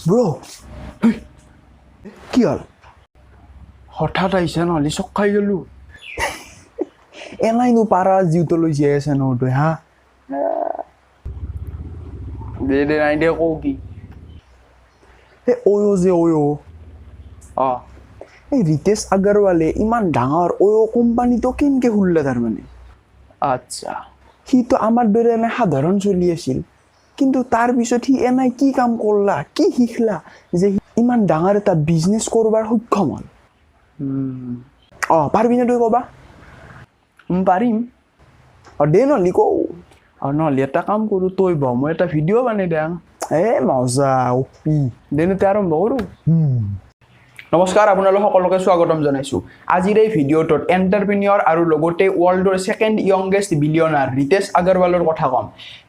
bro কি হল হঠাৎ আইসে নহলে চক খাই গেলো এনাইনো পাৰা জিউতলৈ জীয়াই আছে ন তই হা দে নাই দে কওঁ কি অ'য় যে অ'য় এই ৰিতেশ আগৰৱালে ইমান ডাঙৰ অ'য় কোম্পানীটো কেনেকে খুলিলে তাৰমানে আচ্ছা সিটো আমাৰ দৰে এনে সাধাৰণ চলি আছিল কিন্তু তাৰ পিছত সি এনাই কি কাম কৰলা কি শিকলা যে ইমান ডাঙৰ এটা বিজনেছ কৰবাৰ সক্ষম হল পাৰিবি নে তই কবা পাৰিম দে নহলি কওঁ নহ'লে এটা কাম কৰোঁ তই বহ মই এটা ভিডিঅ' বনাই দিয়া মজা দেনতে আৰম্ভ কৰোঁ নমস্কাৰ আপোনালোক সকলোকে স্বাগতম জনাইছোঁ আজিৰ এই ভিডিঅ'টোত এণ্টাৰপ্ৰিনিয়ৰ আৰু লগতে ৱৰ্ল্ডৰ ছেকেণ্ড য়ংগেষ্ট বিলিয়নাৰ ৰিতেশ আগৰৱালৰ কথা ক'ম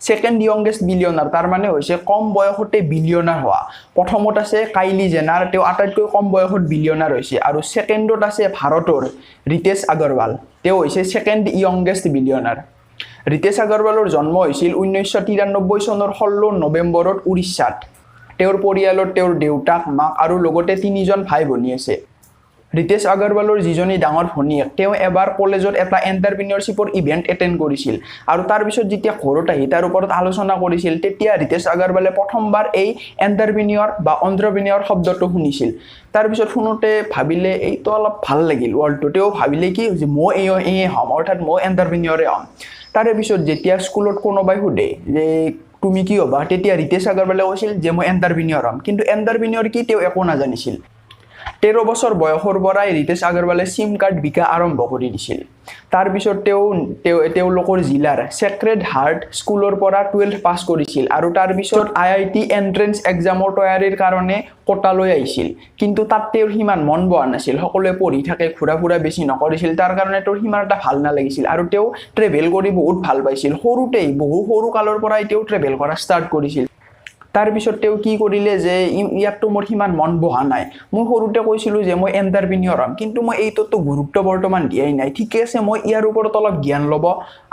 ছেকেণ্ড য়ংগেষ্ট বিলিয়নাৰ তাৰ মানে হৈছে কম বয়সতে বিলিয়নাৰ হোৱা প্ৰথমত আছে কাইলি জেনাৰ তেওঁ আটাইতকৈ কম বয়সত বিলিয়নাৰ হৈছে আৰু ছেকেণ্ডত আছে ভাৰতৰ ৰিতেশ আগৰৱাল তেওঁ হৈছে ছেকেণ্ড য়ংগেষ্ট বিলিয়নাৰ ৰিতেশ আগৰৱালৰ জন্ম হৈছিল 1993 চনৰ 16 নৱেম্বৰত উৰিষ্যাত তেওঁৰ পৰিয়ালত তেওঁৰ দেউতাক মাক আৰু লগতে তিনিজন ভাই ভনী আছে ৰিতেশ আগৰৱালৰ যিজনী ডাঙৰ ভনীয়েক তেওঁ এবাৰ কলেজত এটা এণ্টাৰপ্ৰিনিয়ৰশ্বিপৰ ইভেণ্ট এটেণ্ড কৰিছিল আৰু তাৰ পিছত যেতিয়া ঘৰত আহি তাৰ ওপৰত আলোচনা কৰিছিল তেতিয়া ৰিতেশ আগৰৱালে প্ৰথমবাৰ এই এণ্টাৰপ্ৰিনিয়ৰ বা অন্ত্ৰপ্ৰিনিয়ৰ শব্দটো শুনিছিল তাৰ পিছত শুনোতে ভাবিলে এইটো অলপ ভাল লাগিল ৱৰ্ল্ডটো তেওঁ ভাবিলে কি যে মই এই হ'ম অৰ্থাৎ মই এণ্টাৰপ্ৰিনিয়ৰে হ'ম তাৰে পিছত যেতিয়া স্কুলত কোনোবাই সোধে যে তুমি কি হবা তেতিয়া ৰিতেশ আগৰৱালে কৈছিল যে মই এণ্টাৰপ্ৰিনিয়ৰ হ'ম কিন্তু এণ্টাৰপ্ৰিনিয়ৰ কি তেওঁ একো নাজানিছিল 13 বছৰ বয়সৰ পৰাই ৰিতেশ আগৰৱালে সিম কাৰ্ড বিকা আৰম্ভ কৰি দিছিল তাৰ পিছত তেওঁলোকৰ জিলাৰ চেক্ৰেড হাৰ্ট স্কুলৰ পৰা 12 পাছ কৰিছিল আৰু তাৰ পিছত IIT এন্ট্ৰেন্স এক্সামৰ তৈয়াৰীৰ কাৰণে কোটালৈ আহিছিল কিন্তু তাত তেওঁৰ সিমান মন বহা নাছিল সকলোৱে পঢ়ি থাকে ঘুৰা বেছি নকৰিছিল তাৰ কাৰণে তেওঁৰ সিমান এটা ভাল নালাগিছিল আৰু তেওঁ ট্ৰেভেল কৰি বহুত ভাল পাইছিল সৰুতেই বহু সৰু কালৰ পৰাই তেওঁ ট্ৰেভেল কৰা ষ্টাৰ্ট কৰিছিল তাৰ পিছত তেওঁ কি কৰিলে যে ইয়াতটো মোৰ সিমান মন বহা নাই মই সৰুতে কৈছিলোঁ যে মই এণ্টাৰপ্ৰিনিয়ৰ হ'ম কিন্তু মই এইটোতো গুৰুত্ব বৰ্তমান দিয়াই নাই ঠিকে আছে মই ইয়াৰ ওপৰত অলপ জ্ঞান ল'ব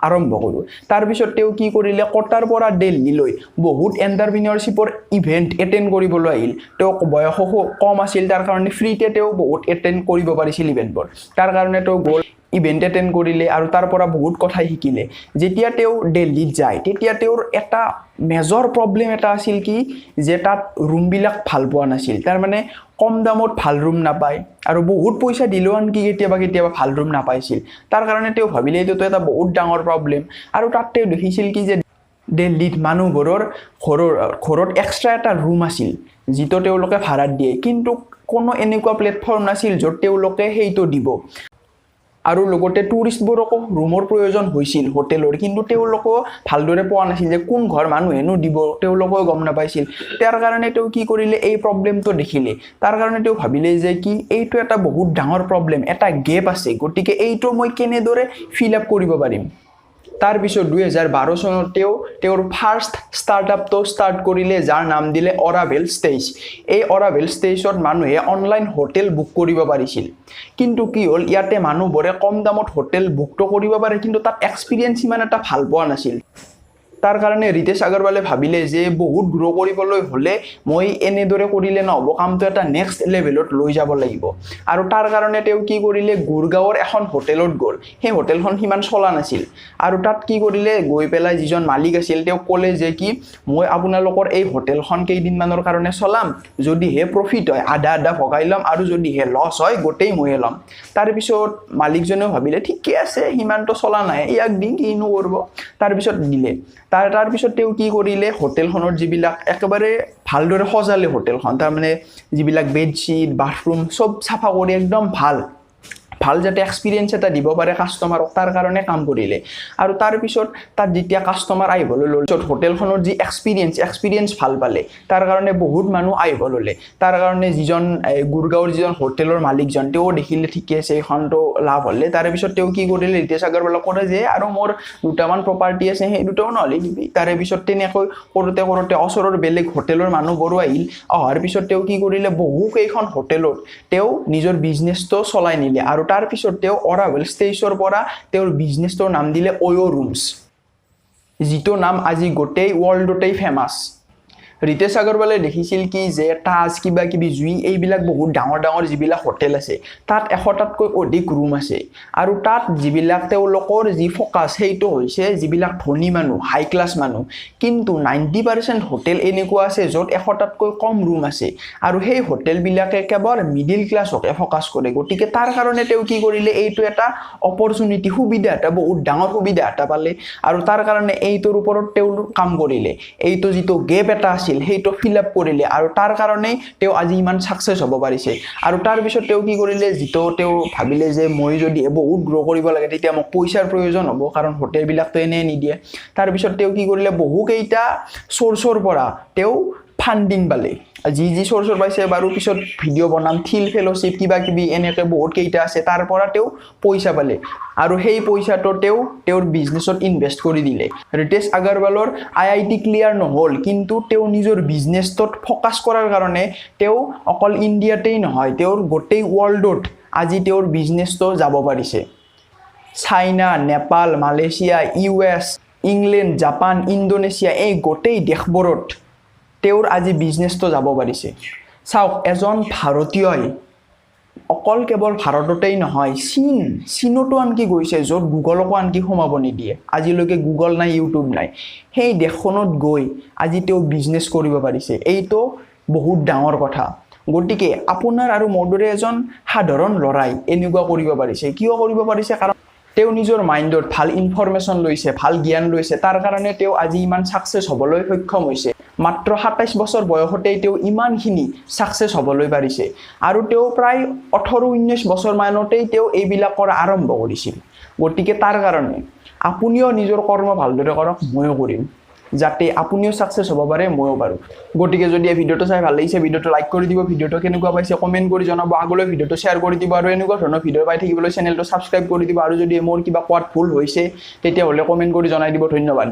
আৰম্ভ কৰোঁ তাৰ পিছত তেওঁ কি কৰিলে কটাৰ পৰা দিল্লীলৈ বহুত এণ্টাৰপ্ৰিনিয়ৰশ্বিপৰ ইভেণ্ট এটেণ্ড কৰিবলৈ আহিল তেওঁ বয়সো কম আছিল তাৰ কাৰণে ফ্ৰীতে তেওঁ বহুত এটেণ্ড কৰিব পাৰিছিল ইভেণ্টবোৰ তাৰ কাৰণে তেওঁ গ'ল ইভেণ্ট এটেণ্ড কৰিলে আৰু তাৰ পৰা বহুত কথাই শিকিলে যেতিয়া তেওঁ দিল্লীত যায় তেতিয়া তেওঁৰ এটা মেজৰ প্ৰব্লেম এটা আছিল কি যে তাত ৰুমবিলাক ভাল পোৱা নাছিল তাৰ মানে কম দামত ভাল ৰুম নাপায় আৰু বহুত পইচা দিলেও আনকি কেতিয়াবা ভাল ৰুম নাপাইছিল তাৰ কাৰণে তেওঁ ভাবিলে এইটো এটা বহুত ডাঙৰ প্ৰব্লেম আৰু তাত তেওঁ দেখিছিল কি যে দিল্লীত মানুহবোৰৰ ঘৰত এক্সট্ৰা এটা ৰুম আছিল যিটো তেওঁলোকে ভাড়াত দিয়ে কিন্তু কোনো এনেকুৱা প্লেটফৰ্ম নাছিল য'ত তেওঁলোকে সেইটো দিব আৰু লগতে টুৰিষ্টবোৰকো ৰুমৰ প্ৰয়োজন হৈছিল হোটেলৰ কিন্তু তেওঁলোকো ভালদৰে পোৱা নাছিল যে কোন ঘৰ মানুহেনো দিব তেওঁলোকো গম নাপাইছিল তাৰ কাৰণে তেওঁ কি কৰিলে এই প্ৰব্লেমটো দেখিলে তাৰ কাৰণে তেওঁ ভাবিলে যে কি এইটো এটা বহুত ডাঙৰ প্ৰব্লেম এটা গেপ আছে গতিকে এইটো মই কেনেদৰে ফিল আপ কৰিব পাৰিম তাৰ পিছত 2012 চনত তেওঁৰ ফাৰ্ষ্ট ষ্টাৰ্টআপটো ষ্টাৰ্ট কৰিলে যাৰ নাম দিলে অৰাভেল ষ্টেজ এই অৰাভেল ষ্টেজত মানুহে অনলাইন হোটেল বুক কৰিব পাৰিছিল কিন্তু কি হ'ল ইয়াতে মানুহবোৰে কম দামত হোটেল বুকটো কৰিব পাৰে কিন্তু তাত এক্সপিৰিয়েঞ্চ ইমান এটা ভাল পোৱা নাছিল তাৰ কাৰণে ৰিতেশ আগৰৱালে ভাবিলে যে বহুত গ্ৰ' কৰিবলৈ হ'লে মই এনেদৰে কৰিলে নহ'ব কামটো এটা নেক্সট লেভেলত লৈ যাব লাগিব আৰু তাৰ কাৰণে তেওঁ কি কৰিলে গুৰগাঁৱৰ এখন হোটেলত গ'ল সেই হোটেলখন সিমান চলা নাছিল আৰু তাত কি কৰিলে গৈ পেলাই যিজন মালিক আছিল তেওঁ ক'লে যে কি মই আপোনালোকৰ এই হোটেলখন কেইদিনমানৰ কাৰণে চলাম যদিহে প্ৰফিট হয় আধা ভগাই ল'ম আৰু যদিহে লছ হয় গোটেই ময়ে ল'ম তাৰপিছত মালিকজনেও ভাবিলে ঠিকে আছে সিমানটো চলা নাই ইয়াক দি কিনো কৰিব তাৰপিছত দিলে তাৰ পিছত তেওঁ কি কৰিলে হোটেলখনৰ যিবিলাক একেবাৰে ভালদৰে সজালে হোটেলখন তাৰমানে যিবিলাক বেডশ্বীট বাথৰুম চব চাফা কৰি একদম ভাল যাতে এক্সপিৰিয়েঞ্চ এটা দিব পাৰে কাষ্টমাৰক তাৰ কাৰণে কাম কৰিলে আৰু তাৰ পিছত তাত যেতিয়া কাষ্টমাৰ আহিবলৈ ল'লে হোটেলখনৰ যি এক্সপিৰিয়েঞ্চ ভাল পালে তাৰ কাৰণে বহুত মানুহ আহিব ল'লে তাৰ কাৰণে যিজন গুৰগাঁৱৰ যিজন হোটেলৰ মালিকজন তেওঁ দেখিলে ঠিকে আছে এইখনটো লাভ হ'লে তাৰ পিছত তেওঁ কি কৰিলে ৰিতেশ আগৰৱালক ক'লে যে আৰু মোৰ দুটামান প্ৰপাৰ্টি আছে সেই দুটাও নহ'লে দিবি তাৰে পিছত তেনেকৈ কৰোঁতে ওচৰৰ বেলেগ হোটেলৰ মানুহবোৰো আহিল অহাৰ পিছত তেওঁ কি কৰিলে বহুকেইখন হোটেলত তেওঁ নিজৰ বিজনেছটো চলাই নিলে আৰু তাৰ পিছত তেওঁ অৰাভেল ষ্টেজৰ পৰা তেওঁৰ বিজনেছটোৰ নাম দিলে অ'য় ৰুমছ যিটো নাম আজি গোটেই ৱৰ্ল্ডতেই ফেমাছ ৰিতেশ আগৰৱালে দেখিছিল কি যে তাজ কিবা কিবি জুই এইবিলাক বহুত ডাঙৰ ডাঙৰ যিবিলাক হোটেল আছে তাত 100টাতকৈ অধিক ৰুম আছে আৰু তাত যিবিলাক তেওঁলোকৰ যি ফোকাস সেইটো হৈছে যিবিলাক ধনী মানুহ হাই ক্লাস মানুহ কিন্তু 90% হোটেল এনেকুৱা আছে য'ত 100টাতকৈ কম ৰুম আছে আৰু সেই হোটেল বিলাকে কেৱল মিডল ক্লাছকে ফোকাস কৰে গতিকে তাৰ কাৰণে তেওঁ কি কৰিলে এইটো এটা অপৰচুনিটি সুবিধা এটা বহুত ডাঙৰ সুবিধা এটা পালে আৰু তাৰ কাৰণে এইটোৰ ওপৰত তেওঁ কাম কৰিলে এইটো যিটো গেপ এটা আছিল সেইটো ফিল আপ কৰিলে আৰু তাৰ কাৰণে তেওঁ আজি ইমান সাকসেস হ'ব পাৰিছে আৰু তাৰ পিছত তেওঁ কি কৰিলে যিটো তেওঁ ভাবিলে যে মই যদি বহুত গ্ৰো কৰিব লাগে তেতিয়া মোক পইচাৰ প্ৰয়োজন হ'ব কাৰণ হোটেল বিলাকটো এনে নিদিয়ে তাৰ পিছত তেওঁ কি কৰিলে বহু কেইটা সোৰ্সৰ পৰা তেওঁ ফান্ডিং পালে যি সোৰ্সৰ পাইছে বাৰু পিছত ভিডিও বনাম থিল ফেলোশিপ কিবা কিবি এনেকে বহুত কেইটা আছে তাৰ পৰা তেওঁ পইচা পালে আৰু সেই পইচাটো তেওঁৰ বিজনেছত ইনভেস্ট কৰি দিলে ৰিতেশ আগৰৱালৰ আইআইটি ক্লিয়াৰ নহল কিন্তু তেওঁ নিজৰ বিজনেছত ফোকাস কৰাৰ কাৰণে তেওঁ অকল ইণ্ডিয়াতেই নহয় তেওঁৰ গোটেই ওয়াৰ্ল্ডত আজি তেওঁৰ বিজনেছটো যাব পাৰিছে China Nepal Malaysia US England Japan Indonesia এই গোটেই দেশবোৰত তেওঁৰ আজি বিজনেছটো যাব পাৰিছে চাওক এজন ভাৰতীয়ই অকল কেৱল ভাৰততেই নহয় চীনতো আনকি গৈছে য'ত গুগলকো আনকি সোমাব নিদিয়ে আজিলৈকে গুগল নাই ইউটিউব নাই সেই দেশখনত গৈ আজি তেওঁ বিজনেছ কৰিব পাৰিছে এইটো বহুত ডাঙৰ কথা গতিকে আপোনাৰ আৰু মোৰ দৰে এজন সাধাৰণ লৰাই এনেকুৱা কৰিব পাৰিছে কিয় কৰিব পাৰিছে কাৰণ তেওঁ নিজৰ মাইণ্ডত ভাল ইনফৰমেশন লৈছে ভাল জ্ঞান লৈছে তাৰ কাৰণে তেওঁ আজি ইমান সাকসেস হ'বলৈ সক্ষম হৈছে মাত্ৰ 27 বছৰ বয়সতেই তেওঁ ইমানখিনি সাকসেস হ'বলৈ পাৰিছে আৰু তেওঁ প্ৰায় 18-19 বছৰ মানতেই তেওঁ এইবিলাক কৰা আৰম্ভ কৰিছিল গতিকে তাৰ কাৰণে আপুনিও নিজৰ কৰ্ম ভালদৰে কৰক ময়ো কৰিম যাতে আপুনিও সাকসেস হ'ব পাৰে ময়ো পাৰো গতিকে যদি এই ভিডিওটো চাই ভাল লাগিছে ভিডিওটো লাইক কৰি দিব ভিডিওটো কেনেকুৱা পাইছে কমেন্ট কৰি জনাব আগলৈ ভিডিওটো শেয়াৰ কৰি দিব আৰু এনেকুৱা ধৰণৰ ভিডিও পাই থাকিবলৈ চেনেলটো সাবস্ক্ৰাইব কৰি দিব আৰু যদি মোৰ কিবা কোৱাত ভুল হৈছে তেতিয়া হলে কমেন্ট কৰি জনাই দিব ধন্যবাদ